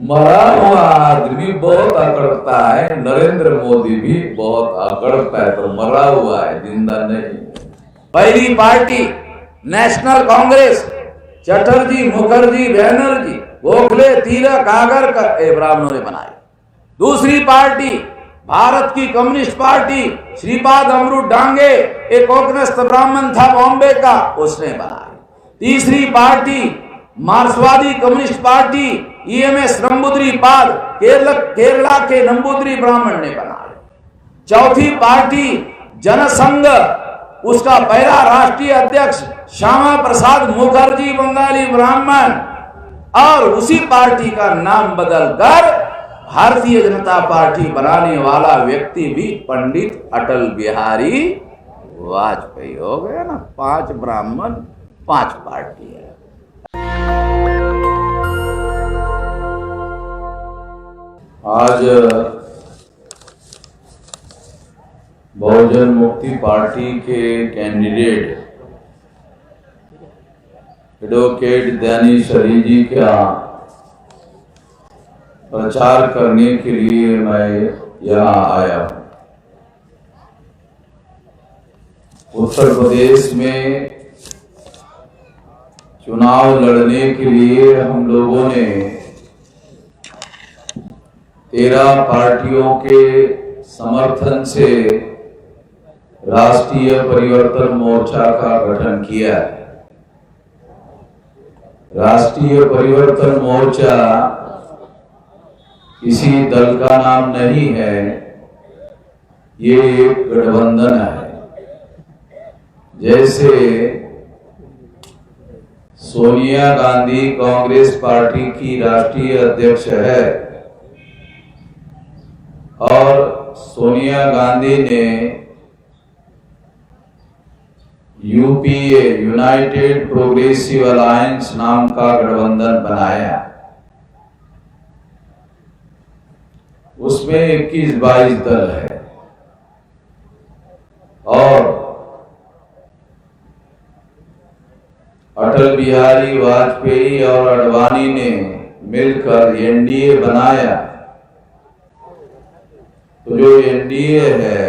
मरा हुआ आदमी बहुत अकड़ता है, नरेंद्र मोदी भी बहुत अकड़ता है, तो मरा हुआ है, जिंदा नहीं। पहली पार्टी नेशनल कांग्रेस, चटर्जी, मुखर्जी, बैनर्जी, गोखले, तिलक, आगरकर ब्राह्मणों ने बनाई। दूसरी पार्टी भारत की कम्युनिस्ट पार्टी, श्रीपाद अमृत डांगे, एक कोकनस्थ ब्राह्मण था बॉम्बे का, उसने बनाई। तीसरी पार्टी मार्क्सवादी communist party, EMS Namboodiripad, Kerala के नंबूद्री ब्राह्मण ने बनाई। चौथी पार्टी जनसंघ, उसका पहला राष्ट्रीय अध्यक्ष श्यामा प्रसाद मुखर्जी, बंगाली ब्राह्मण, और उसी पार्टी का नाम बदलकर भारतीय जनता पार्टी बनाने वाला व्यक्ति भी पंडित अटल बिहारी वाजपेयी हो गया ना। 5 ब्राह्मण, 5 पार्टी है। आज बहुजन मुक्ति पार्टी के कैंडिडेट एडवोकेट दानिश अली जी का प्रचार करने के लिए मैं यहाँ आया हूँ। उत्तर प्रदेश में चुनाव लड़ने के लिए हम लोगों ने 13 पार्टियों के समर्थन से राष्ट्रीय परिवर्तन मोर्चा का गठन किया है। राष्ट्रीय परिवर्तन मोर्चा किसी दल का नाम नहीं है, ये एक गठबंधन है। जैसे सोनिया गांधी कांग्रेस पार्टी की राष्ट्रीय अध्यक्ष है और सोनिया गांधी ने यूपीए, यूनाइटेड प्रोग्रेसिव अलायंस नाम का गठबंधन बनाया। उसमें 21-22 दल है और अटल बिहारी वाजपेयी और आडवाणी ने मिलकर एनडीए बनाया। तो जो एनडीए है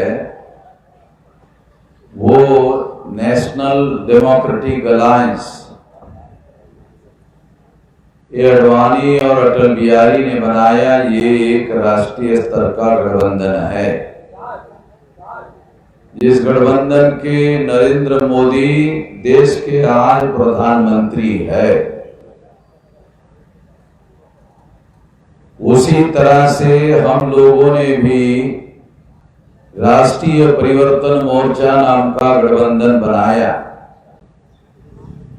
वो नेशनल डेमोक्रेटिक अलायंस, ये आडवाणी और अटल बिहारी ने बनाया। ये एक राष्ट्रीय स्तर का गठबंधन है। जिस गठबंधन के नरेंद्र मोदी देश के आज प्रधानमंत्री है, उसी तरह से हम लोगों ने भी राष्ट्रीय परिवर्तन मोर्चा नाम का गठबंधन बनाया।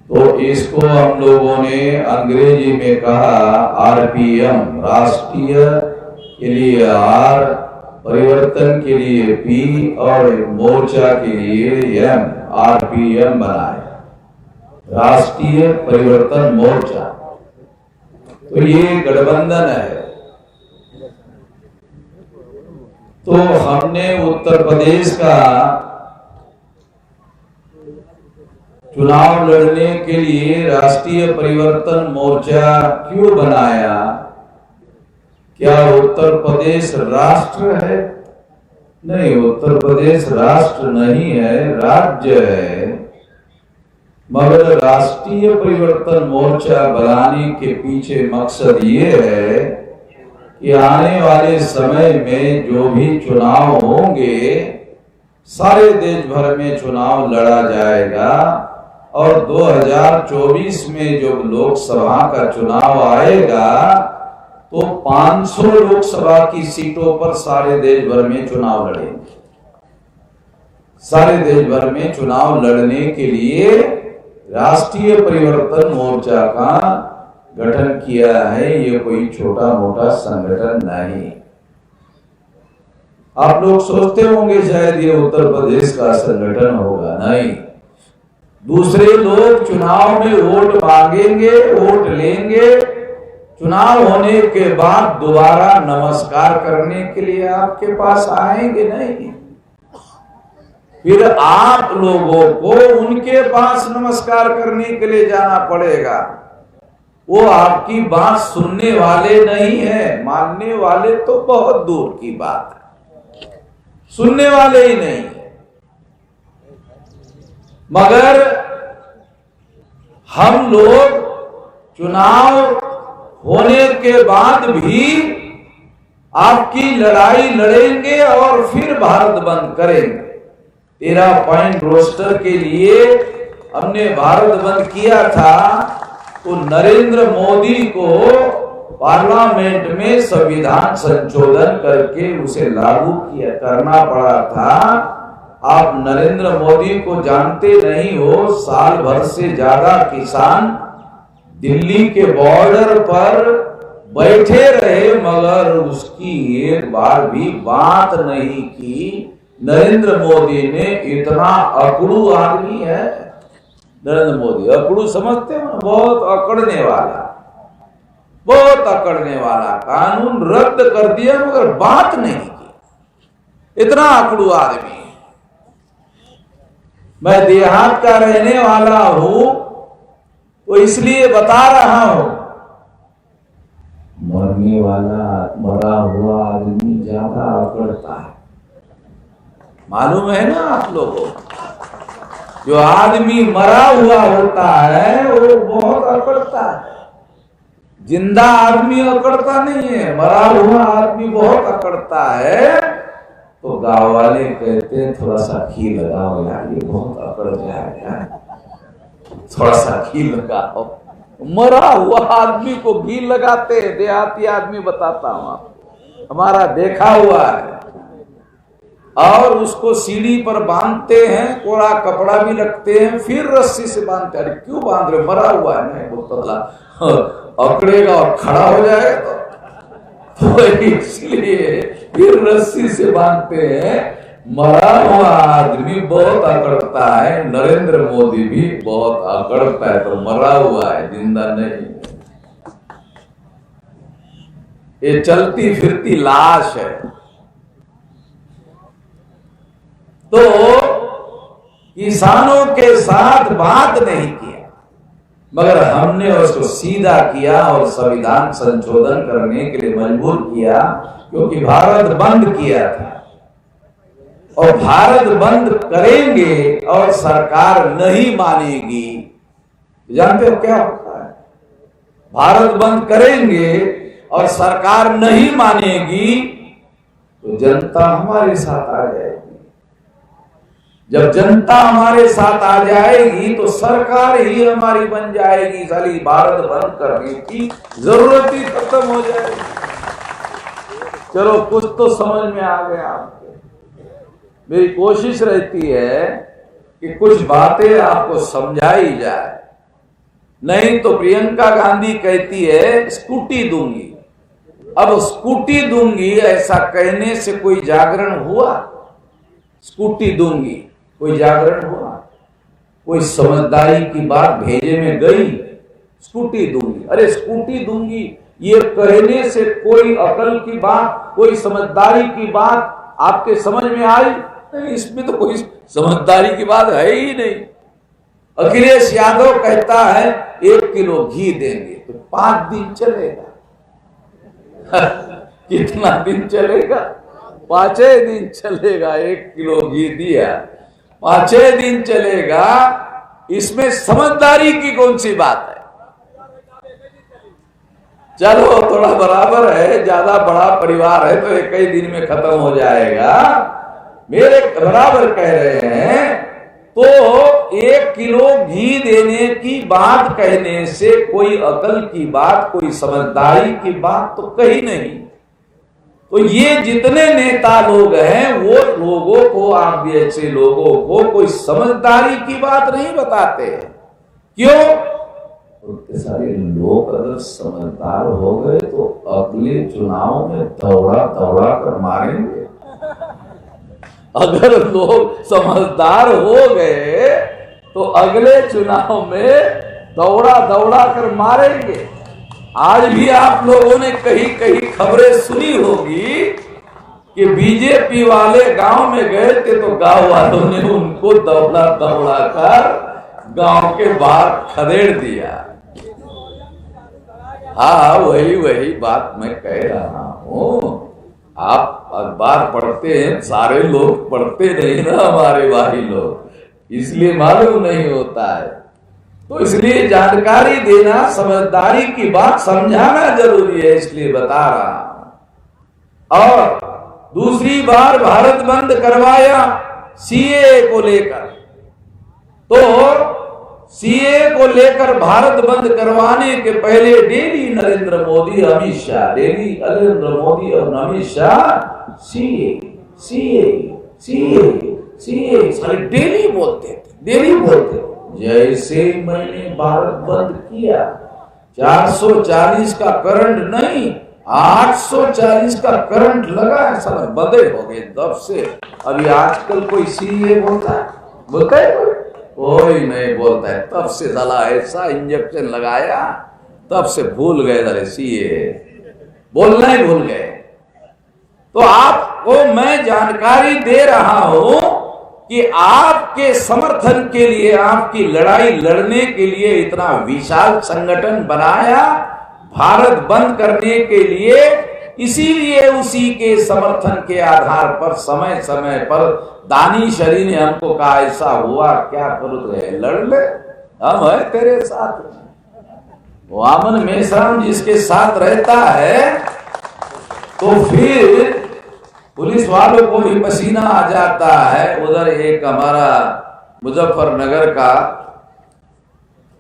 तो इसको हम लोगों ने अंग्रेजी में कहा आरपीएम, राष्ट्रीय के लिए आर, परिवर्तन के लिए पी और मोर्चा के लिए एम, आरपीएम बनाया, राष्ट्रीय परिवर्तन मोर्चा। तो ये गठबंधन है। तो हमने उत्तर प्रदेश का चुनाव लड़ने के लिए राष्ट्रीय परिवर्तन मोर्चा क्यों बनाया? क्या उत्तर प्रदेश राष्ट्र है? नहीं, उत्तर प्रदेश राष्ट्र नहीं है, राज्य है। मगर राष्ट्रीय परिवर्तन मोर्चा बनाने के पीछे मकसद ये है कि आने वाले समय में जो भी चुनाव होंगे, सारे देश भर में चुनाव लड़ा जाएगा और 2024 में जब लोकसभा का चुनाव आएगा तो 500 लोकसभा की सीटों पर सारे देश भर में चुनाव लड़ेंगे। सारे देश भर में चुनाव लड़ने के लिए राष्ट्रीय परिवर्तन मोर्चा का गठन किया है। ये कोई छोटा मोटा संगठन नहीं। आप लोग सोचते होंगे शायद ये उत्तर प्रदेश का संगठन होगा, नहीं। दूसरे लोग चुनाव में वोट मांगेंगे, वोट लेंगे, चुनाव होने के बाद दोबारा नमस्कार करने के लिए आपके पास आएंगे नहीं। फिर आप लोगों को उनके पास नमस्कार करने के लिए जाना पड़ेगा। वो आपकी बात सुनने वाले नहीं है, मानने वाले तो बहुत दूर की बात है, सुनने वाले ही नहीं है। मगर हम लोग चुनाव होने के बाद भी आपकी लड़ाई लड़ेंगे और फिर भारत बंद करेंगे। 13 पॉइंट रोस्टर के लिए हमने भारत बंद किया था, तो नरेंद्र मोदी को पार्लियामेंट में संविधान संशोधन करके उसे लागू करना पड़ा था। आप नरेंद्र मोदी को जानते नहीं हो, साल भर से ज्यादा किसान दिल्ली के बॉर्डर पर बैठे रहे, मगर उसकी एक बार भी बात नहीं की। नरेंद्र मोदी ने इतना अकड़ू आदमी है, नरेंद्र मोदी अकड़ू समझते हो, बहुत अकड़ने वाला, बहुत अकड़ने वाला, कानून रद्द कर दिया मगर बात नहीं की, इतना अकड़ू आदमी। मैं देहात का रहने वाला हूं तो इसलिए बता रहा हूं, मरने वाला मरा हुआ आदमी ज्यादा अकड़ता है, मालूम है ना आप लोगों को। जो आदमी मरा हुआ होता है वो बहुत अकड़ता है, जिंदा आदमी अकड़ता नहीं है, मरा हुआ आदमी बहुत अकड़ता है। तो गांव वाले कहते हैं थोड़ा सा घी लगाओ यार, ये बहुत अकड़ जाएगा, थोड़ा सा घी लगाओ। मरा हुआ आदमी को घी लगाते हैं, देहाती आदमी बताता हूं आपको, हमारा देखा हुआ है। और उसको सीढ़ी पर बांधते हैं, कोरा कपड़ा भी रखते हैं, फिर रस्सी से बांधते हैं। अरे क्यों बांध रहे, मरा हुआ है ना, बहुत पतला अकड़ेगा और खड़ा हो जाएगा, तो इसलिए फिर रस्सी से बांधते हैं। मरा हुआ आदमी बहुत अकड़ता है, नरेंद्र मोदी भी बहुत अकड़ता है, तो मरा हुआ है, जिंदा नहीं। ये चलती फिरती लाश है। तो किसानों के साथ बात नहीं किया, मगर हमने उसको सीधा किया और संविधान संशोधन करने के लिए मजबूर किया, क्योंकि भारत बंद किया था। और भारत बंद करेंगे और सरकार नहीं मानेगी, जानते हो क्या होता है? भारत बंद करेंगे और सरकार नहीं मानेगी तो जनता हमारे साथ आ जाएगी। जब जनता हमारे साथ आ जाएगी तो सरकार ही हमारी बन जाएगी, साली भारत बंद करने की जरूरत ही खत्म हो जाएगी। चलो कुछ तो समझ में आ गया आपको। मेरी कोशिश रहती है कि कुछ बातें आपको समझाई जाए, नहीं तो प्रियंका गांधी कहती है स्कूटी दूंगी। अब स्कूटी दूंगी ऐसा कहने से कोई जागरण हुआ? स्कूटी दूंगी कोई जागरण हुआ? कोई समझदारी की बात भेजे में गई? स्कूटी दूंगी, अरे स्कूटी दूंगी ये कहने से कोई अकल की बात, कोई समझदारी की बात आपके समझ में आई? नहीं, इसमें तो कोई समझदारी की बात है ही नहीं। अखिलेश यादव कहता है 1 किलो घी देंगे तो 5 दिन चलेगा। कितना दिन चलेगा? 5 दिन चलेगा। 1 किलो घी दिया, 5 दिन चलेगा। इसमें समझदारी की कौन सी बात है? चलो थोड़ा बराबर है, ज्यादा बड़ा परिवार है तो 1 ही दिन में खत्म हो जाएगा। मेरे बराबर कह रहे हैं तो 1 किलो घी देने की बात कहने से कोई अकल की बात, कोई समझदारी की बात तो कही नहीं। तो ये जितने नेता लोग हैं वो लोगों को, आप जैसे लोगों को कोई समझदारी की बात नहीं बताते। क्यों? उतने सारे लोग अगर समझदार हो गए तो अगले चुनाव में दौड़ा दौड़ा कर मारेंगे। अगर लोग समझदार हो गए तो अगले चुनाव में दौड़ा दौड़ा कर मारेंगे। आज भी आप लोगों ने कहीं कहीं खबरें सुनी होगी कि बीजेपी वाले गांव में गए थे तो गांव वालों ने उनको दौड़ा दौड़ा कर गांव के बाहर खदेड़ दिया। हाँ, वही बात मैं कह रहा हूँ। आप अखबार पढ़ते हैं, सारे लोग पढ़ते नहीं ना हमारे भाई लोग, इसलिए मालूम नहीं होता है। तो इसलिए जानकारी देना, समझदारी की बात समझाना जरूरी है, इसलिए बता रहा हूं। और दूसरी बार भारत बंद करवाया सीए को लेकर, तो सीए को लेकर भारत बंद करवाने के पहले डेली नरेंद्र मोदी, अमित शाह, डेली नरेंद्र मोदी और Amit Shah CA CA CA CA सारे डेली बोलते थे, डेली बोलते थे। जैसे मैंने भारत बंद किया, 440 का करंट नहीं 840 का करंट लगा है, साला बंदे हो गए तब से। अभी आजकल कोई सीए बोलता है? कोई नहीं बोलता है। तब से साला ऐसा इंजेक्शन लगाया, तब से भूल गए साले सीए, बोलना ही भूल गए। तो आपको मैं जानकारी दे रहा हूं कि आपके समर्थन के लिए, आपकी लड़ाई लड़ने के लिए इतना विशाल संगठन बनाया भारत बंद करने के लिए। इसीलिए उसी के समर्थन के आधार पर समय समय पर दानिश अली ने हमको कहा ऐसा हुआ, क्या करो तो लड़ ले, हम है तेरे साथ। वामन मेश्राम जिसके साथ रहता है तो फिर पुलिस वालों को भी पसीना आ जाता है। उधर एक हमारा मुजफ्फरनगर का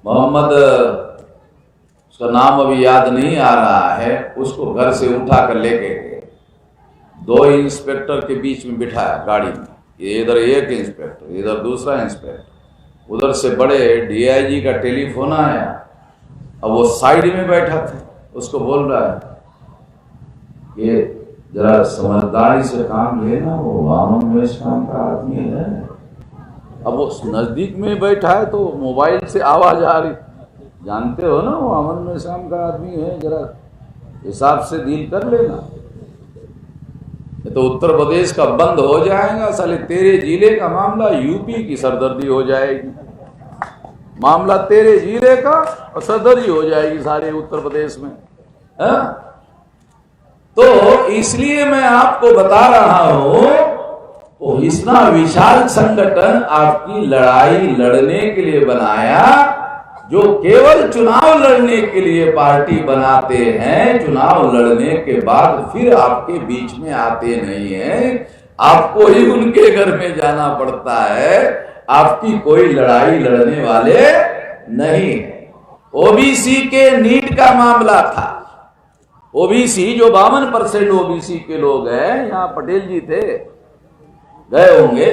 मोहम्मद, उसका नाम अभी याद नहीं आ रहा है, उसको घर से उठा कर लेके गए, 2 इंस्पेक्टर के बीच में बिठाया गाड़ी में, इधर एक इंस्पेक्टर, इधर दूसरा इंस्पेक्टर। उधर से बड़े डीआईजी का टेलीफोन आया, अब वो साइड में बैठा था, उसको बोल रहा है कि जरा समझदारी से काम लेना, वो वामन मेश्राम का आदमी है। अब वो नजदीक में बैठा है तो मोबाइल से आवाज आ रही, जानते हो ना वो वामन मेश्राम का आदमी है, जरा हिसाब से डील कर लेना, तो उत्तर प्रदेश का बंद हो जाएगा, साले तेरे जिले का मामला यूपी की सरदर्दी हो जाएगी, मामला तेरे जिले का और सरदर्दी हो जाएगी सारे उत्तर प्रदेश में है? तो इसलिए मैं आपको बता रहा हूं, तो इतना विशाल संगठन आपकी लड़ाई लड़ने के लिए बनाया, जो केवल चुनाव लड़ने के लिए पार्टी बनाते हैं, चुनाव लड़ने के बाद फिर आपके बीच में आते नहीं हैं, आपको ही उनके घर में जाना पड़ता है, आपकी कोई लड़ाई लड़ने वाले नहीं है। ओबीसी के नीट का मामला था, ओबीसी जो 52% ओबीसी के लोग हैं, यहाँ पटेल जी थे, गए होंगे,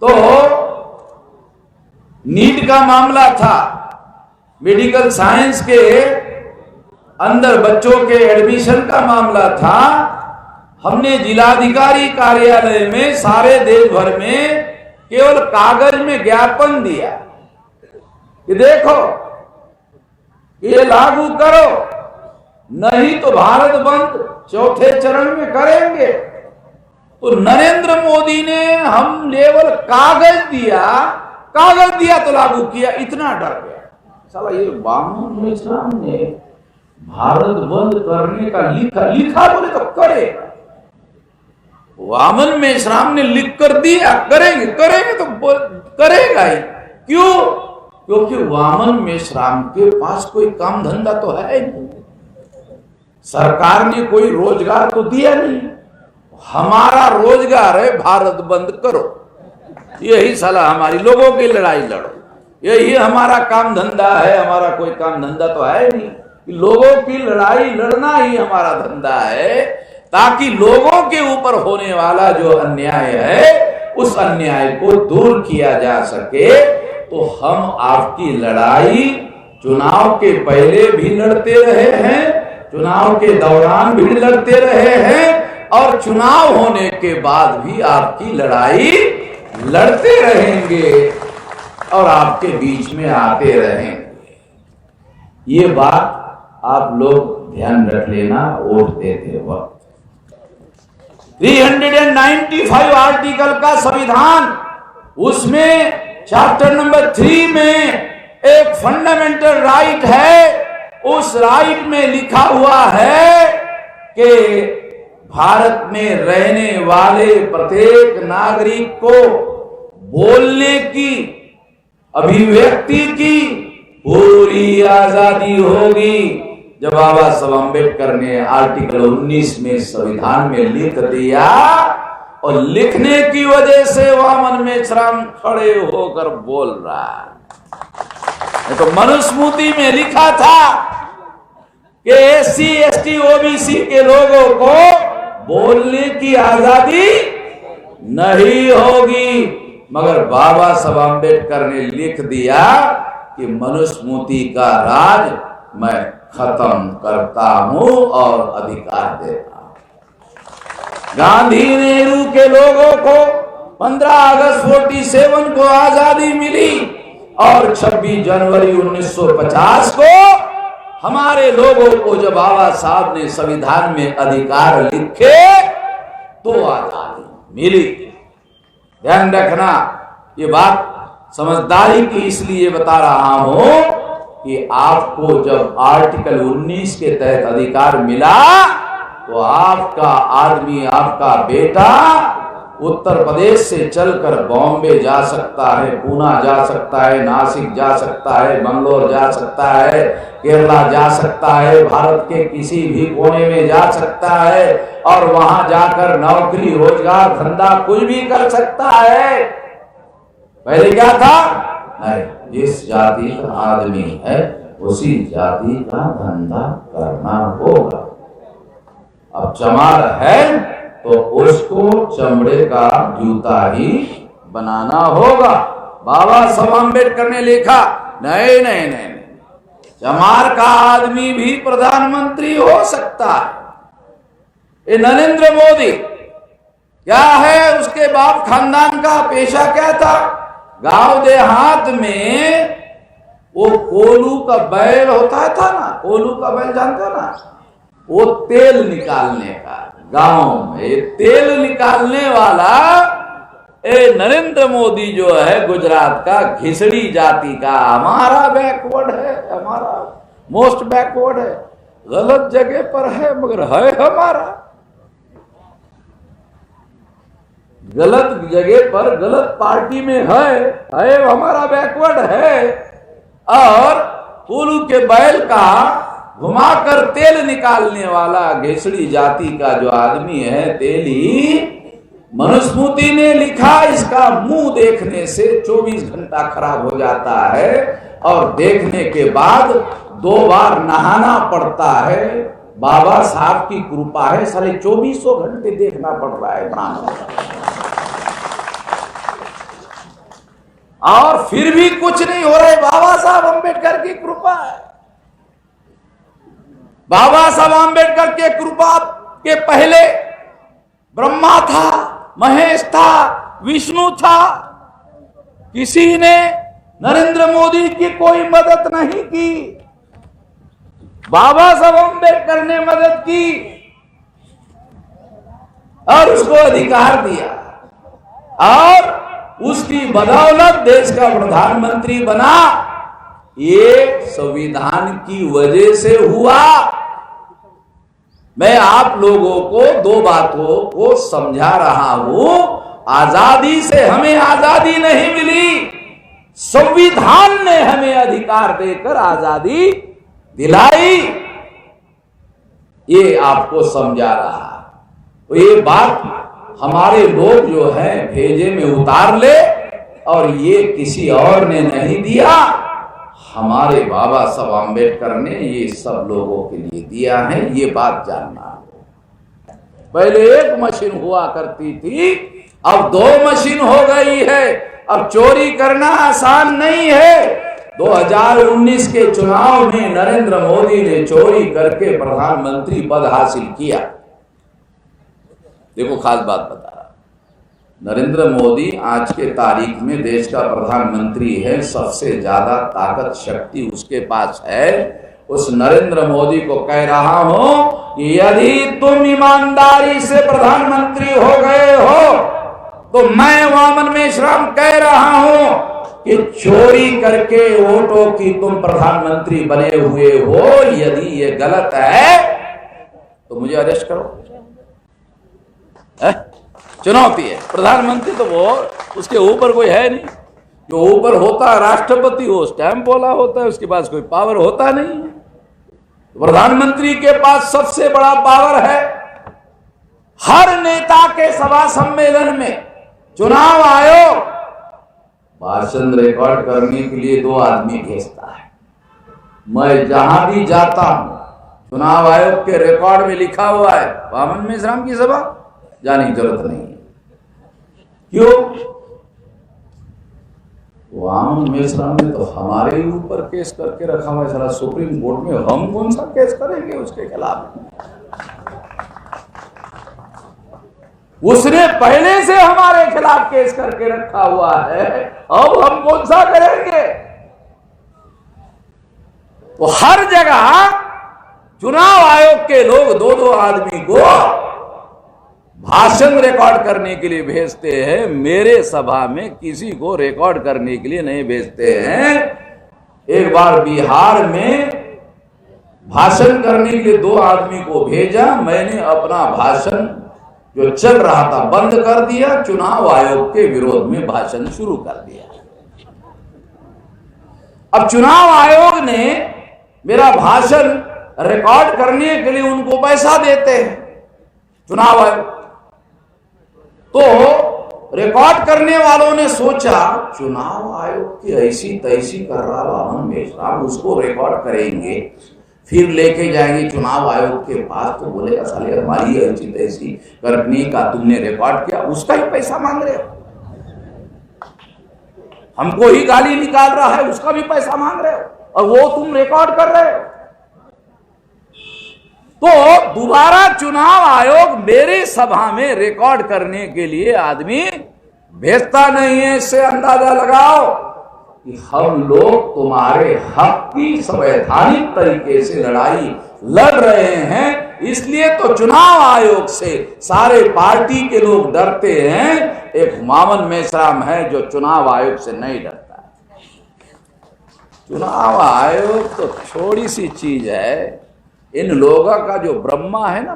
तो नीट का मामला था, मेडिकल साइंस के अंदर बच्चों के एडमिशन का मामला था। हमने जिलाधिकारी कार्यालय में सारे देश भर में केवल कागज में ज्ञापन दिया कि देखो ये लागू करो, नहीं तो भारत बंद 4थे चरण में करेंगे। तो नरेंद्र मोदी ने हम लेवल कागज दिया तो लागू किया, इतना डर गया साला। ये वामन मेश्राम ने भारत बंद करने का लिखा बोले तो करेगा, वामन मेश्राम ने लिख कर दिया, करेंगे तो करेगा ही। क्यों? क्योंकि वामन मेश्राम के पास कोई काम धंधा तो है नहीं, सरकार ने कोई रोजगार तो दिया नहीं। हमारा रोजगार है भारत बंद करो, यही साला हमारी लोगों की लड़ाई लड़ो, यही हमारा काम धंधा है। हमारा कोई काम धंधा तो है नहीं, लोगों की लड़ाई लड़ना ही हमारा धंधा है, ताकि लोगों के ऊपर होने वाला जो अन्याय है उस अन्याय को दूर किया जा सके। तो हम आपकी लड़ाई चुनाव के पहले भी लड़ते रहे हैं, चुनाव के दौरान भी लड़ते रहे हैं, और चुनाव होने के बाद भी आपकी लड़ाई लड़ते रहेंगे और आपके बीच में आते रहेंगे। ये बात आप लोग ध्यान रख लेना वोट देते वक्त। 395 आर्टिकल का संविधान, उसमें चैप्टर नंबर 3 में एक फंडामेंटल राइट है उस राइट में लिखा हुआ है कि भारत में रहने वाले प्रत्येक नागरिक को बोलने की, अभिव्यक्ति की पूरी आजादी होगी। जब बाबा साहब अम्बेडकर ने आर्टिकल 19 में संविधान में लिख दिया और लिखने की वजह से वामन मेश्राम खड़े होकर बोल रहा है। तो मनुस्मृति में लिखा था कि SC ST OBC के लोगों को बोलने की आजादी नहीं होगी, मगर बाबा साहब अम्बेडकर ने लिख दिया कि मनुस्मृति का राज मैं खत्म करता हूं और अधिकार देता हूं। गांधी नेहरू के लोगों को 15 अगस्त 47 को आजादी मिली और 26 जनवरी 1950 को हमारे लोगों को जब बाबा साहब ने संविधान में अधिकार लिखे तो आजादी मिली। ध्यान रखना, ये बात समझदारी की इसलिए बता रहा हूं कि आपको जब आर्टिकल 19 के तहत अधिकार मिला तो आपका आदमी, आपका बेटा उत्तर प्रदेश से चलकर बॉम्बे जा सकता है, पूना जा सकता है, नासिक जा सकता है, बंगलोर जा सकता है, केरला जा सकता है, भारत के किसी भी कोने में जा सकता है और वहां जाकर नौकरी, रोजगार, धंधा कुछ भी कर सकता है। पहले क्या था? नहीं, जिस जाति का आदमी है उसी जाति का धंधा करना होगा। अब चमार है तो उसको चमड़े का जूता ही बनाना होगा। बाबा साहब अम्बेडकर ने लिखा नहीं नहीं नहीं, चमार का आदमी भी प्रधानमंत्री हो सकता है। ये नरेंद्र मोदी क्या है, उसके बाप खानदान का पेशा क्या था? गांव देहात में वो कोलू का बैल होता था ना, कोलू का बैल जानते हो ना, वो तेल निकालने का, गांव में तेल निकालने वाला नरेंद्र मोदी जो है गुजरात का, घिसड़ी जाति का, हमारा बैकवर्ड है, हमारा मोस्ट बैकवर्ड है, गलत जगह पर है मगर है हमारा, गलत जगह पर गलत पार्टी में है हमारा बैकवर्ड है। और कोलू के बैल का घुमाकर तेल निकालने वाला घिसड़ी जाति का जो आदमी है, तेली, मनुस्मृति ने लिखा इसका मुंह देखने से 24 घंटा खराब हो जाता है और देखने के बाद 2 बार नहाना पड़ता है। बाबा साहब की कृपा है, साले 2400 घंटे देखना पड़ रहा है ब्राह्मण, और फिर भी कुछ नहीं हो रहा है। बाबा साहब अम्बेडकर की कृपा है। बाबा साहब अम्बेडकर के कृपा के पहले ब्रह्मा था, महेश था, विष्णु था, किसी ने नरेंद्र मोदी की कोई मदद नहीं की। बाबा साहब अम्बेडकर ने मदद की और उसको अधिकार दिया और उसकी बदौलत देश का प्रधानमंत्री बना। ये संविधान की वजह से हुआ। मैं आप लोगों को 2 बातों को समझा रहा हूं। आजादी से हमें आजादी नहीं मिली, संविधान ने हमें अधिकार देकर आजादी दिलाई। ये आपको समझा रहा। तो ये बात हमारे लोग जो है भेजे में उतार ले, और ये किसी और ने नहीं दिया, हमारे बाबा साहब अम्बेडकर ने ये सब लोगों के लिए दिया है। ये बात जानना। पहले 1 मशीन हुआ करती थी, अब 2 मशीन हो गई है। अब चोरी करना आसान नहीं है। 2019 के चुनाव में नरेंद्र मोदी ने चोरी करके प्रधानमंत्री पद हासिल किया। देखो, खास बात बता रहा, नरेंद्र मोदी आज के तारीख में देश का प्रधानमंत्री है। सबसे ज्यादा ताकत शक्ति उसके पास है। उस नरेंद्र मोदी को कह रहा हूं कि यदि तुम ईमानदारी से प्रधानमंत्री हो गए हो तो मैं वामन मेश्राम कह रहा हूं कि चोरी करके वोटों की तुम प्रधानमंत्री बने हुए हो, यदि ये गलत है तो मुझे अरेस्ट करो। चुनौती है। प्रधानमंत्री तो वो उसके ऊपर कोई है नहीं, जो ऊपर होता है राष्ट्रपति, वो स्टैंप वाला होता है, उसके पास कोई पावर होता नहीं है। प्रधानमंत्री के पास सबसे बड़ा पावर है, हर नेता के सभा सम्मेलन में चुनाव आयोग भाषण रिकॉर्ड करने के लिए 2 आदमी भेजता है। मैं जहां भी जाता हूं चुनाव आयोग के रिकॉर्ड में लिखा हुआ है वामन मेश्राम की सभा, जाने की जरूरत नहीं है। क्यों? वामन मेश्राम ने तो हमारे ही ऊपर केस करके रखा हुआ है सारा सुप्रीम कोर्ट में, हम कौन सा केस करेंगे उसके खिलाफ? उसने पहले से हमारे खिलाफ केस करके रखा हुआ है, अब हम कौन सा करेंगे? तो हर जगह चुनाव आयोग के लोग 2-2 आदमी को भाषण रिकॉर्ड करने के लिए भेजते हैं, मेरे सभा में किसी को रिकॉर्ड करने के लिए नहीं भेजते हैं। एक बार बिहार में भाषण करने के लिए 2 आदमी को भेजा, मैंने अपना भाषण जो चल रहा था बंद कर दिया, चुनाव आयोग के विरोध में भाषण शुरू कर दिया। अब चुनाव आयोग ने मेरा भाषण रिकॉर्ड करने के लिए उनको पैसा देते हैं चुनाव आयोग, तो रिकॉर्ड करने वालों ने सोचा चुनाव आयोग की ऐसी तैसी कर रहा वामन मेश्राम, उसको रिकॉर्ड करेंगे, फिर लेके जाएंगे चुनाव आयोग के पास, तो बोलेगा साले हमारी ऐसी तैसी करने का तुमने रिकॉर्ड किया, उसका ही पैसा मांग रहे हो। हमको ही गाली निकाल रहा है, उसका भी पैसा मांग रहे हो, और वो तुम रिकॉर्ड कर रहे हो। तो दोबारा चुनाव आयोग मेरे सभा में रिकॉर्ड करने के लिए आदमी भेजता नहीं है। इससे अंदाजा लगाओ कि हम लोग तुम्हारे हक की संवैधानिक तरीके से लड़ाई लड़ रहे हैं, इसलिए तो चुनाव आयोग से सारे पार्टी के लोग डरते हैं। एक वामन मेश्राम है जो चुनाव आयोग से नहीं डरता है। चुनाव आयोग तो छोटी सी चीज है, इन लोगों का जो ब्रह्मा है ना,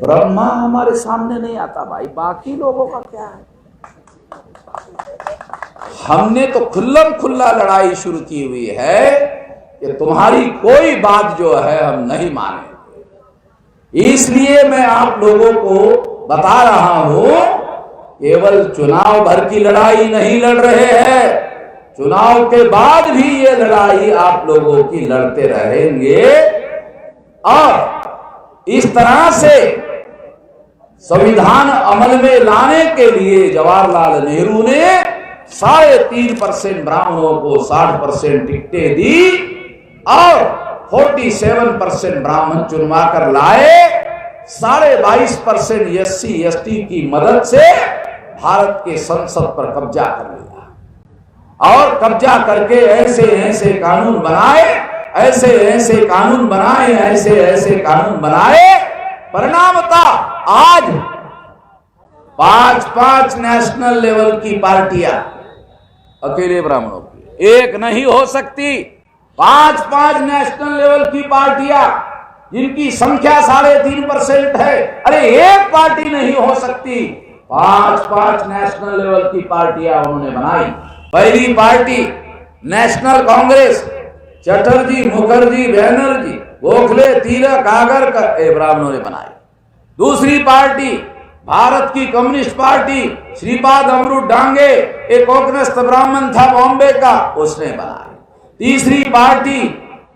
ब्रह्मा हमारे सामने नहीं आता भाई, बाकी लोगों का क्या है? हमने तो खुल्लम खुल्ला लड़ाई शुरू की हुई है कि तुम्हारी कोई बात जो है हम नहीं मानेंगे। इसलिए मैं आप लोगों को बता रहा हूं, केवल चुनाव भर की लड़ाई नहीं लड़ रहे हैं, चुनाव के बाद भी ये लड़ाई आप लोगों की लड़ते रहेंगे। और इस तरह से संविधान अमल में लाने के लिए जवाहरलाल नेहरू ने 3.5% ब्राह्मणों को 60% टिकटें दी और 47% ब्राह्मण चुनवा कर लाए। 22.5% SC ST की मदद से भारत के संसद पर कब्जा कर लिया, और कब्जा करके ऐसे ऐसे कानून बनाए, ऐसे कानून बनाए, परिणाम था आज 5-5 नेशनल लेवल की पार्टियां अकेले ब्राह्मणों की एक नहीं हो सकती। 5-5 नेशनल लेवल की पार्टियां जिनकी संख्या 3.5% है, अरे एक पार्टी नहीं हो सकती, 5-5 नेशनल लेवल की पार्टियां उन्होंने बनाई। पहली पार्टी नेशनल कांग्रेस, चटर्जी, मुखर्जी, बैनर्जी, गोखले, तिलक, आगरकर ब्राह्मणों ने बनाई। दूसरी पार्टी भारत की कम्युनिस्ट पार्टी, श्रीपाद अमृत डांगे, एक कोकनस्थ ब्राह्मण था बॉम्बे का, उसने बनाई। तीसरी पार्टी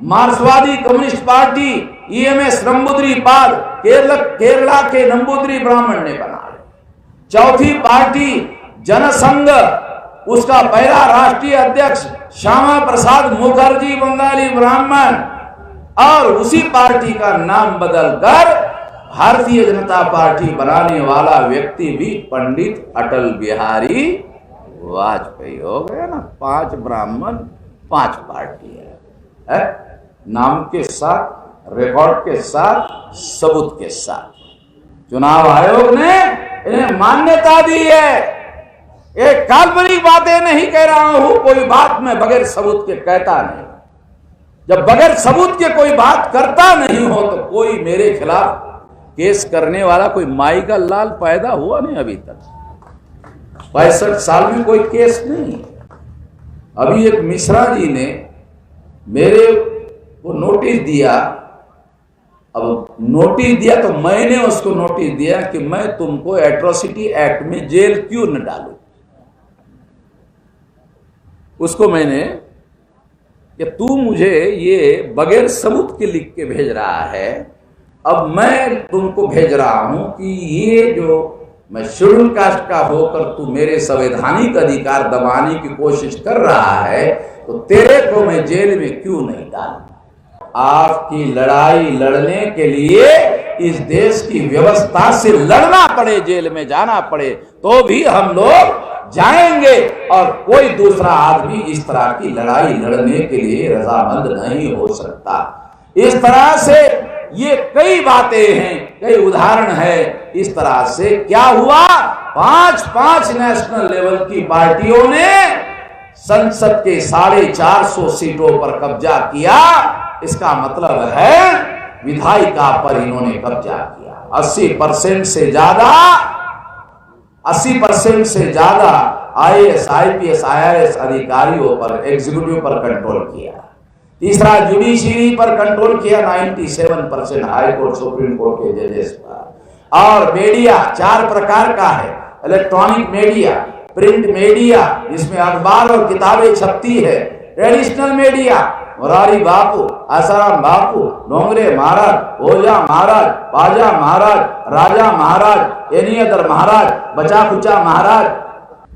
मार्क्सवादी communist party, EMS Namboodiripad, Kerala के नंबूद्री ब्राह्मण ने बनाई। चौथी पार्टी जनसंघ, उसका पहला राष्ट्रीय अध्यक्ष श्यामा प्रसाद मुखर्जी, बंगाली ब्राह्मण, और उसी पार्टी का नाम बदलकर भारतीय जनता पार्टी बनाने वाला व्यक्ति भी पंडित अटल बिहारी वाजपेयी हो गया ना। 5 ब्राह्मण 5 पार्टी है, नाम के साथ, रिकॉर्ड के साथ, सबूत के साथ। चुनाव आयोग ने इन्हें मान्यता दी है एक काल्पनिक बातें नहीं कह रहा हूं, कोई बात मैं बगैर सबूत के कहता नहीं। जब बगैर सबूत के कोई बात करता नहीं हो तो कोई मेरे खिलाफ केस करने वाला कोई माई का लाल पैदा हुआ नहीं अभी तक। 65 साल में कोई केस नहीं। अभी एक मिश्रा जी ने मेरे को नोटिस दिया। अब नोटिस दिया तो मैंने उसको नोटिस दिया कि मैं तुमको एट्रोसिटी एक्ट में जेल क्यों न डालूं। उसको मैंने कि तू मुझे ये बगैर सबूत के लिख के भेज रहा है, अब मैं तुमको भेज रहा हूं कि ये जो मैं शेड्यूल कास्ट का होकर तू मेरे संवैधानिक अधिकार दबाने की कोशिश कर रहा है, तो तेरे को मैं जेल में क्यों नहीं डालूं। आपकी लड़ाई लड़ने के लिए इस देश की व्यवस्था से लड़ना पड़े, जेल में जाना पड़े, तो भी हम लोग जाएंगे। और कोई दूसरा आदमी इस तरह की लड़ाई लड़ने के लिए रजामंद नहीं हो सकता। इस तरह से ये कई बातें हैं, कई उदाहरण है। इस तरह से क्या हुआ, 5-5 नेशनल लेवल की पार्टियों ने संसद के 450 सीटों पर कब्जा किया। इसका मतलब है विधायिका पर इन्होंने कब्जा किया। 80% से ज्यादा IAS, IPS, IRS अधिकारियों पर, एग्जीक्यूटिव पर कंट्रोल किया। तीसरा जुडिशरी पर कंट्रोल किया, 97% हाई कोर्ट, सुप्रीम कोर्ट के जजेस पर। और मीडिया 4 प्रकार का है, इलेक्ट्रॉनिक मीडिया, प्रिंट मीडिया जिसमें अखबार और किताबें छपती है, ट्रेडिशनल मीडिया, मोरारी बापू, आसाराम बापू, डोंगरे महाराज, ओझा महाराज, बाजा महाराज, राजा महाराज, एनी अदर महाराज, बचा खुचा महाराज,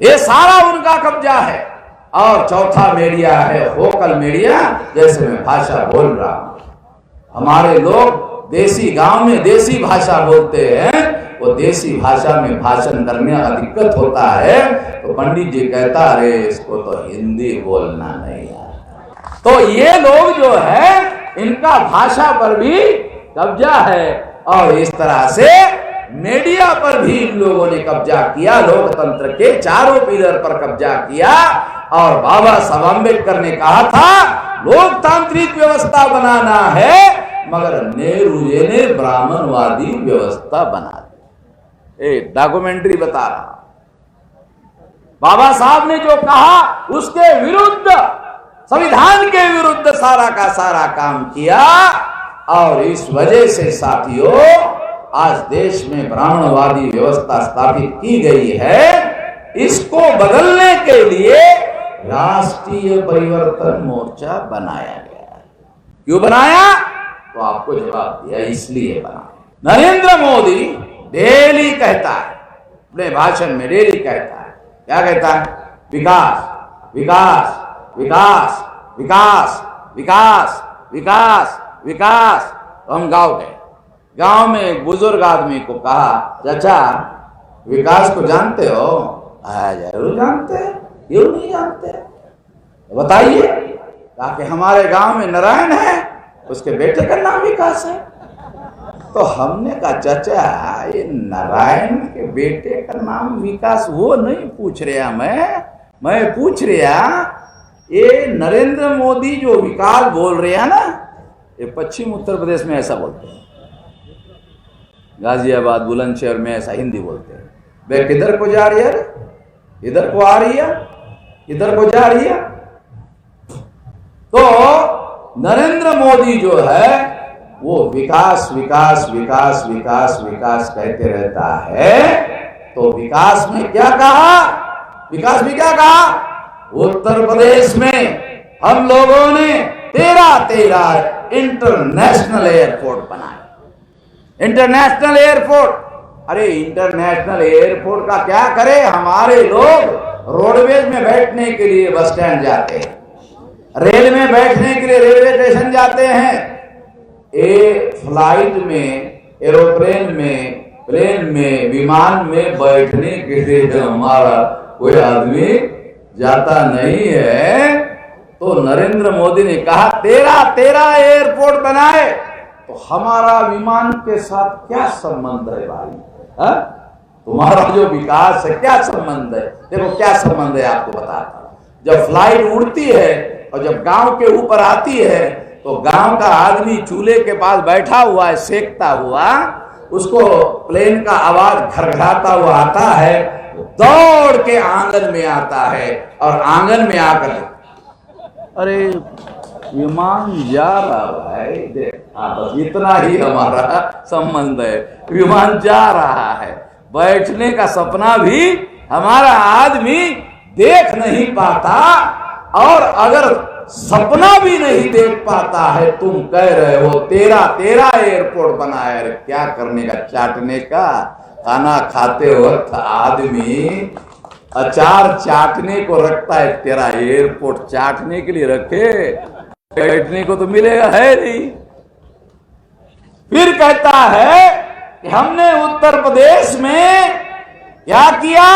ये सारा उनका कब्जा है। और चौथा मीडिया है वोकल मीडिया, जैसे मैं भाषा बोल रहा हूं। हमारे लोग देसी गांव में देसी भाषा बोलते हैं, वो देसी भाषा में भाषण करने का दिक्कत होता है, तो पंडित जी कहता अरे इसको तो हिंदी बोलना नहीं आता। तो ये लोग जो है इनका भाषा पर भी कब्जा है। और इस तरह से मीडिया पर भी इन लोगों ने कब्जा किया, लोकतंत्र के चारों पिलर पर कब्जा किया। और बाबा साहब अम्बेडकर ने कहा था लोकतांत्रिक व्यवस्था बनाना है, मगर नेहरू जी ने ब्राह्मणवादी व्यवस्था बना दी। एक डॉक्यूमेंट्री बता रहा, बाबा साहब ने जो कहा उसके विरुद्ध, संविधान के विरुद्ध सारा का सारा काम किया। और इस वजह से साथियों आज देश में ब्राह्मणवादी व्यवस्था स्थापित की गई है। इसको बदलने के लिए राष्ट्रीय परिवर्तन मोर्चा बनाया गया। क्यों बनाया, तो आपको जवाब दिया, इसलिए बना। नरेंद्र मोदी डेली कहता है, अपने भाषण में डेली कहता है, क्या कहता है, विकास विकास विकास विकास विकास विकास विकास। तो हम गांव गए, गांव में एक बुजुर्ग आदमी को कहा, चाचा विकास को जानते हो? जरूर जानते हैं, क्यों नहीं जानते, बताइए। कहा कि हमारे गांव में नारायण है, उसके बेटे का नाम विकास है। तो हमने कहा चाचा ये नारायण के बेटे का नाम विकास वो नहीं पूछ रहा, मैं पूछ रहा ये नरेंद्र मोदी जो विकास बोल रहे हैं ना, ये पश्चिम उत्तर प्रदेश में ऐसा बोलते हैं, गाजियाबाद बुलंदशहर में ऐसा हिंदी बोलते हैं। वे किधर को जा रही है, इधर को आ रही है, इधर को जा रही है। तो नरेंद्र मोदी जो है वो विकास विकास विकास विकास विकास कहते रहता है। तो विकास में क्या कहा, विकास में क्या कहा, उत्तर प्रदेश में हम लोगों ने 13 इंटरनेशनल एयरपोर्ट बनाए। इंटरनेशनल एयरपोर्ट, अरे इंटरनेशनल एयरपोर्ट का क्या करे, हमारे लोग रोडवेज में बैठने के लिए बस स्टैंड जाते हैं, रेल में बैठने के लिए रेलवे स्टेशन जाते हैं, फ्लाइट में, एरोप्लेन में, प्लेन में, विमान में बैठने के लिए हमारा कोई आदमी जाता नहीं है। तो नरेंद्र मोदी ने कहा 13 एयरपोर्ट बनाए, तो हमारा विमान के साथ क्या संबंध है भाई? तुम्हारा जो विकास है क्या संबंध है? देखो क्या संबंध है आपको बताता हूं। जब फ्लाइट उड़ती है और जब गांव के ऊपर आती है तो गांव का आदमी चूल्हे के पास बैठा हुआ है सेकता हुआ, उसको प्लेन का आवाज घरघराता हुआ आता है, दौड़ के आंगन में आता है और आंगन में आकर अरे विमान जा रहा है, बस इतना ही हमारा संबंध है। विमान जा रहा है, बैठने का सपना भी हमारा आदमी देख नहीं पाता, और अगर सपना भी नहीं देख पाता है, तुम कह रहे हो तेरा एयरपोर्ट बना है। क्या करने का? चाटने का। खाना खाते वक्त आदमी अचार चाटने को रखता है, तेरा एयरपोर्ट चाटने के लिए रखे, बैठने को तो मिलेगा है नहीं। फिर कहता है कि हमने उत्तर प्रदेश में क्या किया,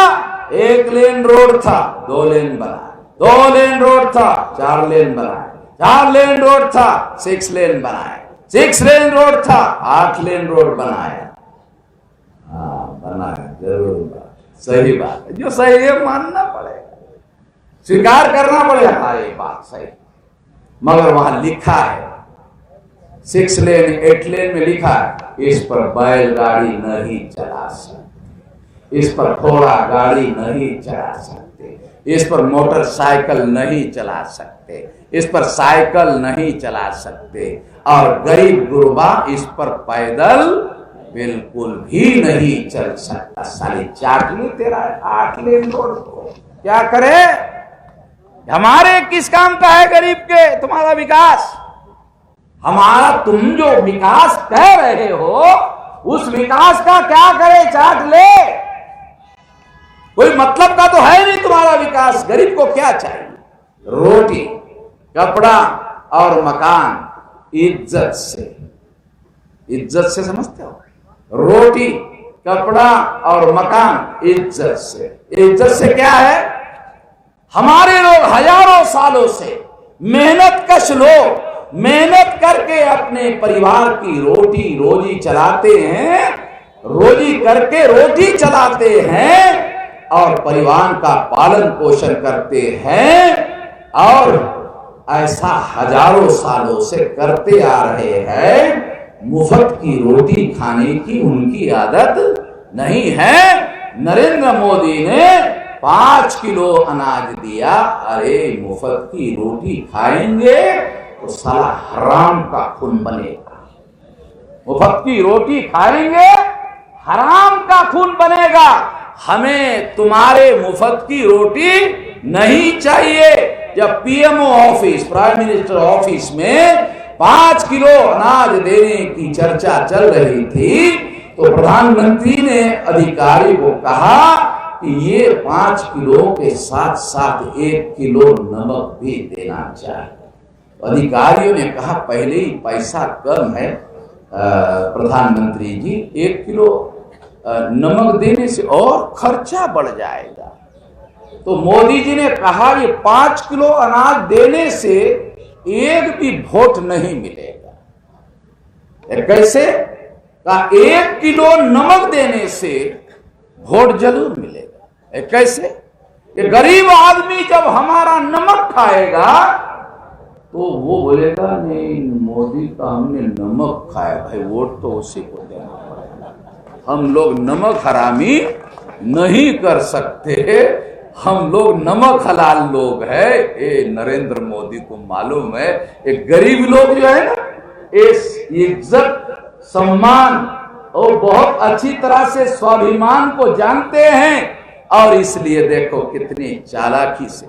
1 लेन रोड था 2 लेन बनाया, 2 लेन रोड था 4 लेन बनाया, 4 लेन रोड था 6 लेन बनाया, 6 लेन रोड था 8 लेन रोड बनाया। हाँ बनाया, जरूर सही बात है, जो सही है मानना पड़ेगा, स्वीकार करना पड़ेगा, हाँ ये बात सही। मगर वहां लिखा है 6 लेन 8 लेन में लिखा है इस पर बैलगाड़ी नहीं चला सकते, इस पर घोड़ा गाड़ी नहीं चला सकते, इस पर मोटरसाइकिल नहीं चला सकते, इस पर साइकिल नहीं चला सकते, और गरीब गुरबा इस पर पैदल बिल्कुल भी नहीं चल सकता। साली चाटनी तेरा 8 लेन रोड को क्या करे? हमारे किस काम का है गरीब के तुम्हारा विकास? हमारा तुम जो विकास कह रहे हो उस विकास का क्या करे? चाट ले, कोई मतलब का तो है नहीं तुम्हारा विकास। गरीब को क्या चाहिए? रोटी, कपड़ा और मकान, इज्जत से। इज्जत से समझते हो? रोटी, कपड़ा और मकान इज्जत से। इज्जत से क्या है? हमारे लोग हजारों सालों से मेहनत कश लोग मेहनत करके अपने परिवार की रोटी रोजी चलाते हैं, रोजी करके रोटी चलाते हैं और परिवार का पालन पोषण करते हैं, और ऐसा हजारों सालों से करते आ रहे हैं। मुफ्त की रोटी खाने की उनकी आदत नहीं है। नरेंद्र मोदी ने 5 किलो अनाज दिया, अरे मुफ्त की रोटी खाएंगे तो साला हराम का खून बनेगा। मुफ्त की रोटी खाएंगे हराम का खून बनेगा। हमें तुम्हारे मुफ्त की रोटी नहीं चाहिए। जब PMO office, prime minister office में 5 किलो अनाज देने की चर्चा चल रही थी तो प्रधानमंत्री ने अधिकारी को कहा कि ये 5 किलो के साथ साथ 1 किलो नमक भी देना चाहिए। अधिकारियों ने कहा पहले ही पैसा कम है प्रधानमंत्री जी, 1 किलो नमक देने से और खर्चा बढ़ जाएगा। तो मोदी जी ने कहा ये 5 किलो अनाज देने से एक भी वोट नहीं मिलेगा। कैसे? कहा 1 किलो नमक देने से वोट जरूर मिलेगा। कैसे? कि गरीब आदमी जब हमारा नमक खाएगा तो वो बोलेगा नहीं मोदी का हमने नमक खाया, भाई वोट तो उसी को देना पड़ेगा। हम लोग नमक हरामी नहीं कर सकते, हम लोग नमक हलाल लोग हैं। ये नरेंद्र मोदी को मालूम है, एक गरीब लोग जो है ना इस इज्जत सम्मान और बहुत अच्छी तरह से स्वाभिमान को जानते हैं, और इसलिए देखो कितनी चालाकी से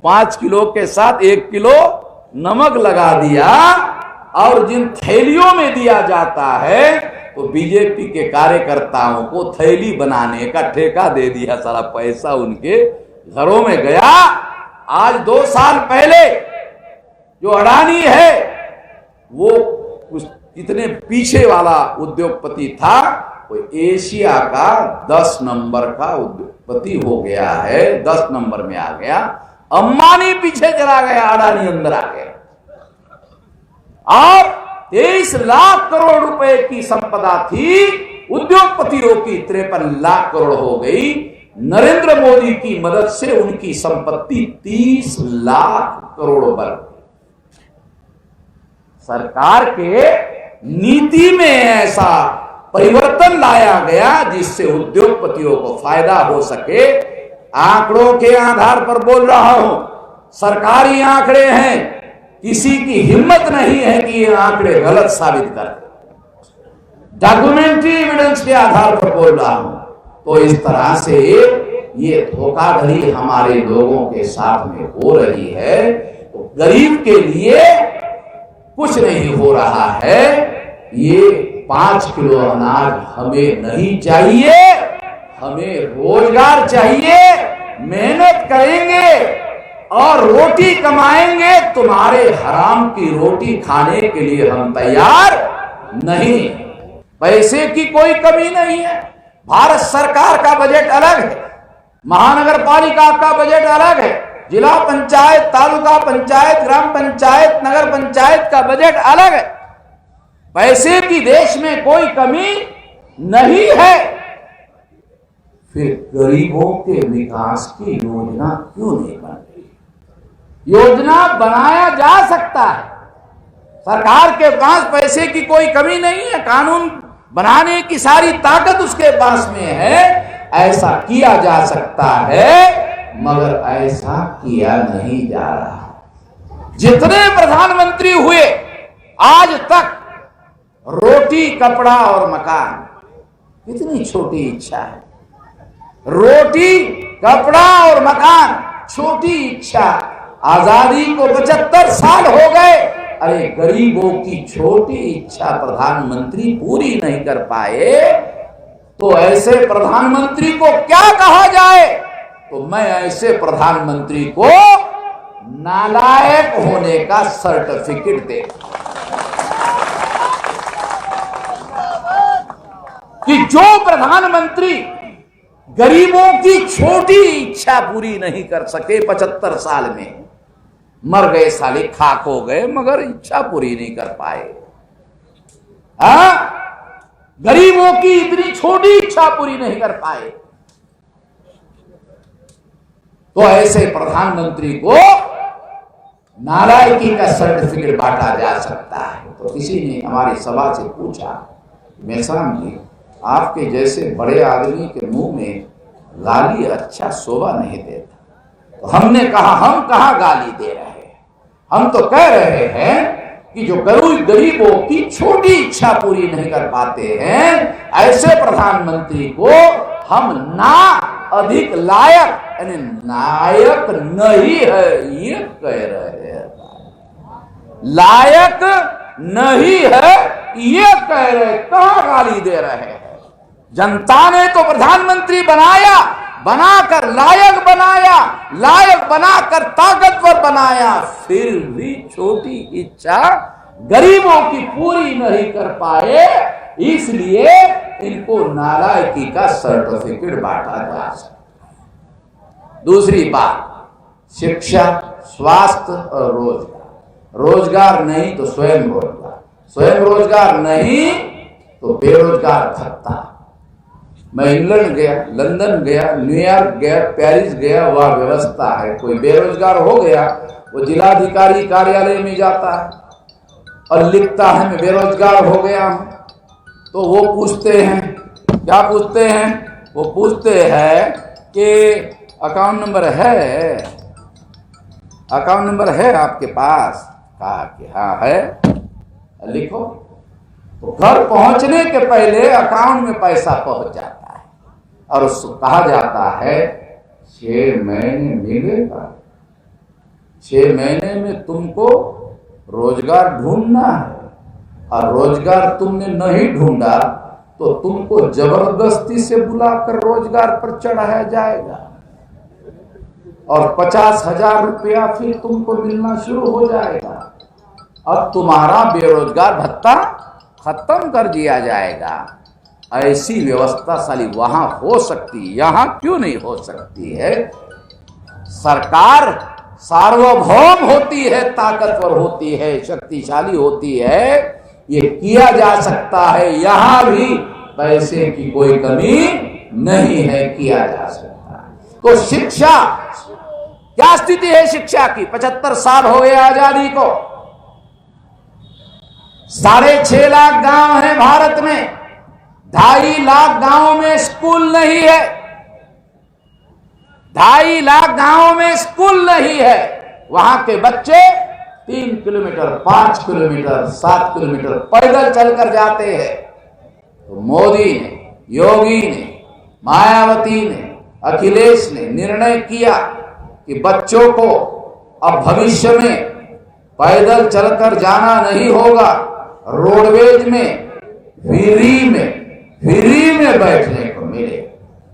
5 किलो के साथ 1 किलो नमक लगा दिया। और जिन थैलियों में दिया जाता है तो बीजेपी के कार्यकर्ताओं को थैली बनाने का ठेका दे दिया, सारा पैसा उनके घरों में गया। आज 2 साल पहले जो अडानी है वो कितने पीछे वाला उद्योगपति था, वो एशिया का 10 नंबर का उद्योगपति हो गया है, 10 नंबर में आ गया। अंबानी पीछे चला गया, अडानी अंदर आ गया। और 23 लाख करोड़ रुपए की संपदा थी उद्योगपतियों की 53 लाख करोड़ हो गई। नरेंद्र मोदी की मदद से उनकी संपत्ति 30 लाख करोड़ बढ़ गई। सरकार के नीति में ऐसा परिवर्तन लाया गया जिससे उद्योगपतियों को फायदा हो सके। आंकड़ों के आधार पर बोल रहा हूं, सरकारी आंकड़े हैं, किसी की हिम्मत नहीं है कि ये आंकड़े गलत साबित करें। डॉक्यूमेंट्री एविडेंस के आधार पर बोल रहा हूं। तो इस तरह से ये धोखाधड़ी हमारे लोगों के साथ में हो रही है। तो गरीब के लिए कुछ नहीं हो रहा है। ये 5 किलो अनाज हमें नहीं चाहिए, हमें रोजगार चाहिए। मेहनत करेंगे और रोटी कमाएंगे, तुम्हारे हराम की रोटी खाने के लिए हम तैयार नहीं। पैसे की कोई कमी नहीं है। भारत सरकार का बजट अलग है, महानगर पालिका का बजट अलग है, जिला पंचायत, तालुका पंचायत, ग्राम पंचायत, नगर पंचायत का बजट अलग है। पैसे की देश में कोई कमी नहीं है। फिर गरीबों के विकास की योजना क्यों नहीं बन रही? योजना बनाया जा सकता है। सरकार के पास पैसे की कोई कमी नहीं है, कानून बनाने की सारी ताकत उसके पास में है। ऐसा किया जा सकता है, मगर ऐसा किया नहीं जा रहा। जितने प्रधानमंत्री हुए आज तक, रोटी, कपड़ा और मकान, कितनी छोटी इच्छा है। रोटी, कपड़ा और मकान, छोटी इच्छा। आजादी को 75 साल हो गए, अरे गरीबों की छोटी इच्छा प्रधानमंत्री पूरी नहीं कर पाए, तो ऐसे प्रधानमंत्री को क्या कहा जाए? तो मैं ऐसे प्रधानमंत्री को नालायक होने का सर्टिफिकेट दे, कि जो प्रधानमंत्री गरीबों की छोटी इच्छा पूरी नहीं कर सके 75 साल में, मर गए साले, खाक हो गए, मगर इच्छा पूरी नहीं कर पाए। गरीबों की इतनी छोटी इच्छा पूरी नहीं कर पाए, तो ऐसे प्रधानमंत्री को नालायकी का सर्टिफिकेट बांटा जा सकता है। तो किसी ने हमारी सभा से पूछा, मेहसान जी, आपके जैसे बड़े आदमी के मुंह में गाली अच्छा शोभा नहीं देता। तो हमने कहा, हम कहां गाली दे रहे हैं, हम तो कह रहे हैं कि जो गरीबों की छोटी इच्छा पूरी नहीं कर पाते हैं, ऐसे प्रधानमंत्री को हम ना अधिक लायक, यानी नायक नहीं है ये कह रहे हैं। लायक नहीं है ये कह रहे, कहां गाली दे रहे हैं? जनता ने तो प्रधानमंत्री बनाया, बनाकर लायक बनाया, लायक बनाकर ताकतवर बनाया, फिर भी छोटी इच्छा गरीबों की पूरी नहीं कर पाए, इसलिए इनको नालायकी का सर्टिफिकेट बांटा जा सकता है। दूसरी बात, शिक्षा, स्वास्थ्य और रोजगार। रोजगार नहीं तो स्वयं रोजगार, स्वयं रोजगार नहीं तो बेरोजगार भत्ता। मैं इंग्लैंड गया, लंदन गया, न्यूयॉर्क गया, पेरिस गया, वह व्यवस्था है। कोई बेरोजगार हो गया, वो जिलाधिकारी कार्यालय में जाता है और लिखता है मैं बेरोजगार हो गया हूं। तो वो पूछते हैं, क्या पूछते हैं? वो पूछते हैं कि अकाउंट नंबर है, अकाउंट नंबर है आपके पास? कहा कि हाँ है, लिखो। तो घर पहुंचने के पहले अकाउंट में पैसा पहुंच जाता है और उसको कहा जाता है 6 महीने मिलेगा, 6 महीने में तुमको रोजगार ढूंढना है, और रोजगार तुमने नहीं ढूंढा तो तुमको जबरदस्ती से बुलाकर रोजगार पर चढ़ाया जाएगा और 50,000 रुपया फिर तुमको मिलना शुरू हो जाएगा। अब तुम्हारा बेरोजगार भत्ता खत्म कर दिया जाएगा। ऐसी व्यवस्था साली वहां हो सकती, यहां क्यों नहीं हो सकती है? सरकार सार्वभौम होती है, ताकतवर होती है, शक्तिशाली होती है, ये किया जा सकता है। यहां भी पैसे की कोई कमी नहीं है, किया जा सकता है। तो शिक्षा, क्या स्थिति है शिक्षा की? 75 साल हो गए आजादी को, 6.5 लाख गांव हैं भारत में, 2.5 लाख गांवों में स्कूल नहीं है, 2.5 लाख गांवों में स्कूल नहीं है। वहां के बच्चे 3 किलोमीटर, 5 किलोमीटर, 7 किलोमीटर पैदल चलकर जाते हैं। तो मोदी ने, योगी ने, मायावती ने, अखिलेश ने निर्णय किया कि बच्चों को अब भविष्य में पैदल चलकर जाना नहीं होगा, रोडवेज में फ्री में बैठने को मिले,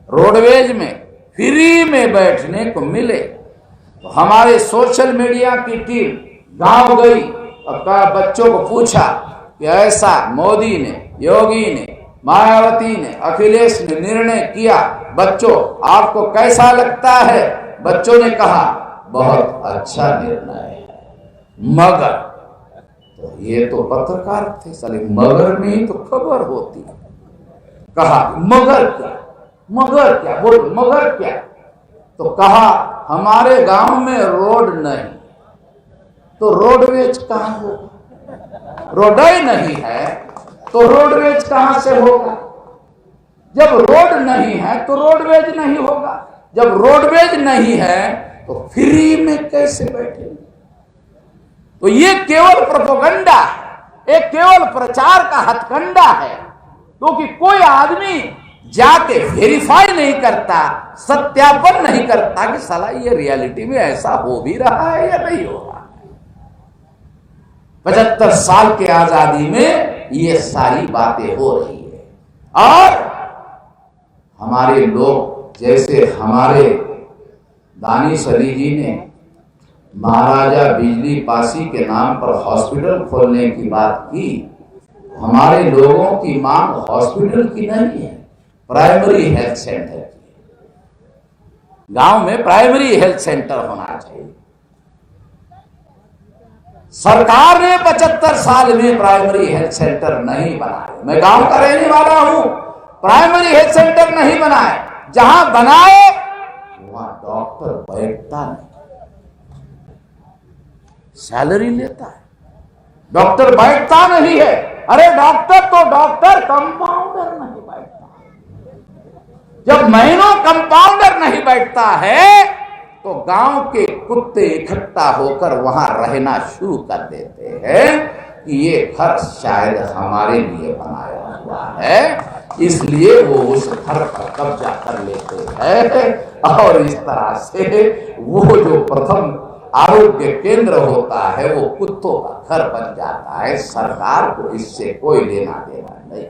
रोडवेज में फ्री में बैठने को मिले। तो हमारे सोशल मीडिया की टीम गांव गई और बच्चों को पूछा कि ऐसा मोदी ने, योगी ने, मायावती ने, अखिलेश ने निर्णय किया, बच्चों आपको कैसा लगता है? बच्चों ने कहा बहुत अच्छा निर्णय है, मगर, तो ये तो पत्रकार थे साले, मगर में ही तो खबर होती। कहा मगर क्या, मगर क्या, बोल मगर क्या? तो कहा हमारे गांव में रोड नहीं, तो रोडवेज कहां होगा? रोड ही नहीं है तो रोडवेज कहां से होगा? जब रोड नहीं है तो रोडवेज नहीं होगा, जब रोडवेज नहीं है तो फ्री में कैसे बैठेंगे? तो ये केवल प्रोपेगेंडा है, एक केवल प्रचार का हथकंडा है, क्योंकि कोई आदमी जाके वेरीफाई नहीं करता, सत्यापन नहीं करता कि साला ये रियलिटी में ऐसा हो भी रहा है या नहीं हो रहा। 75 साल के आजादी में ये सारी बातें हो रही है। और हमारे लोग, जैसे हमारे दानिश अली जी ने महाराजा बिजली पासी के नाम पर हॉस्पिटल खोलने की बात की, हमारे लोगों की मांग हॉस्पिटल की नहीं है, प्राइमरी हेल्थ सेंटर की। गांव में प्राइमरी हेल्थ सेंटर होना चाहिए। सरकार ने 75 साल में प्राइमरी हेल्थ सेंटर नहीं बनाए। मैं गांव का रहने वाला हूं, प्राइमरी हेल्थ सेंटर नहीं बनाए। जहां बनाए वहां डॉक्टर बैठता नहीं, सैलरी लेता है, डॉक्टर बैठता नहीं है। अरे डॉक्टर तो डॉक्टर, कंपाउंडर नहीं बैठता। जब महीनों कंपाउंडर नहीं बैठता है तो गांव के कुत्ते इकट्ठा होकर वहां रहना शुरू कर देते हैं कि ये घर शायद हमारे लिए बनाया हुआ है, इसलिए वो उस घर पर कब्जा कर लेते हैं। और इस तरह से वो जो प्रथम आरोग्य केंद्र होता है वो कुत्तों का घर बन जाता है। सरकार को इससे कोई लेना देना नहीं।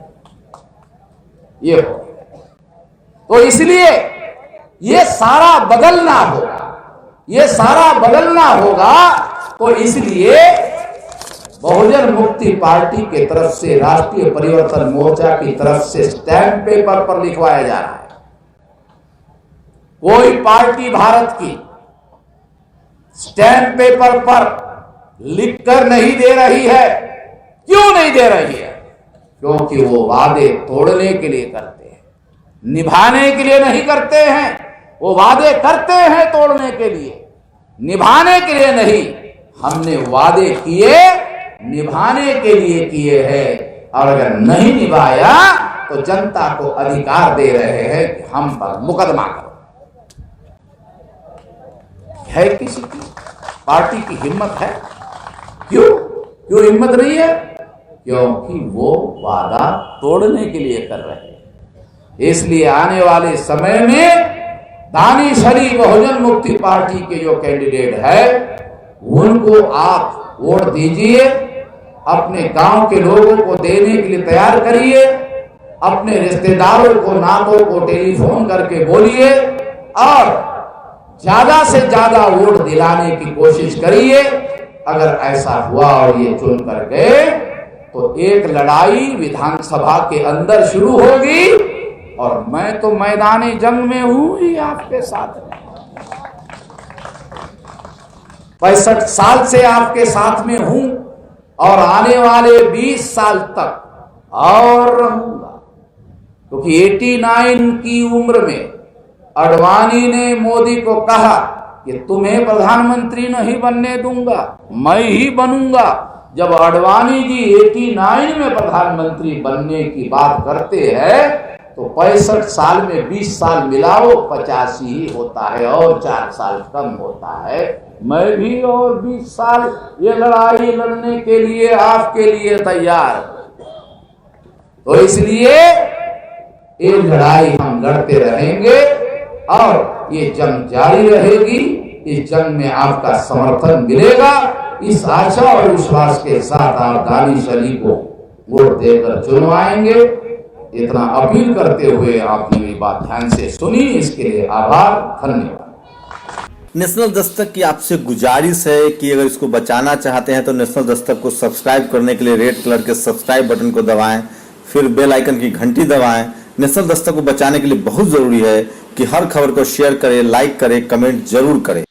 ये हो, तो इसलिए ये सारा बदलना होगा, ये सारा बदलना होगा। तो इसलिए बहुजन मुक्ति पार्टी की तरफ से, राष्ट्रीय परिवर्तन मोर्चा की तरफ से स्टैंप पेपर पर लिखवाया जा रहा है। कोई पार्टी भारत की स्टैंप पेपर पर लिखकर नहीं दे रही है। क्यों नहीं दे रही है? क्योंकि वो वादे तोड़ने के लिए करते हैं, निभाने के लिए नहीं करते हैं। वो वादे करते हैं तोड़ने के लिए, निभाने के लिए नहीं। हमने वादे किए, निभाने के लिए किए हैं, और अगर नहीं निभाया तो जनता को अधिकार दे रहे हैं कि हम पर मुकदमा करो। है किसी की पार्टी की हिम्मत है? क्यों हिम्मत नहीं है? क्योंकि वो वादा तोड़ने के लिए कर रहे हैं। इसलिए आने वाले समय में दानिश अली बहुजन मुक्ति पार्टी के जो कैंडिडेट है उनको आप वोट दीजिए, अपने गांव के लोगों को देने के लिए तैयार करिए, अपने रिश्तेदारों को, नातों को टेलीफोन करके बोलिए और ज्यादा से ज्यादा वोट दिलाने की कोशिश करिए। अगर ऐसा हुआ और ये चुन कर गए तो एक लड़ाई विधानसभा के अंदर शुरू होगी, और मैं तो मैदानी जंग में हूं ही आपके साथ। 65 साल से आपके साथ में हूं और आने वाले 20 साल तक और रहूंगा। क्योंकि 89 की उम्र में आडवाणी ने मोदी को कहा कि तुम्हें प्रधानमंत्री नहीं बनने दूंगा, मैं ही बनूंगा। जब आडवाणी जी 89 में प्रधानमंत्री बनने की बात करते हैं तो 65 साल में 20 साल मिलाओ 85 ही होता है और 4 साल कम होता है। मैं भी और 20 साल ये लड़ाई लड़ने के लिए आपके लिए तैयार। तो इसलिए ये लड़ाई हम लड़ते रहेंगे और ये जंग जारी रहेगी। इस जंग में आपका समर्थन मिलेगा। इस आशा और विश्वास के साथ आप दानिश अली को वोट देकर चुनवाएंगे। इतना अपील करते हुए आपने मेरी बात ध्यान से सुनी, इसके लिए आभार, धन्यवाद। नेशनल दस्तक की आपसे गुजारिश है कि अगर इसको बचाना चाहते हैं तो नेशनल दस्तक को सब्सक्राइब करने के लिए रेड कलर के सब्सक्राइब बटन को दबाएं, फिर बेल आइकन की घंटी दबाएं। नेशनल दस्तक को बचाने के लिए बहुत जरूरी है कि हर खबर को शेयर करें, लाइक करें, कमेंट जरूर करें।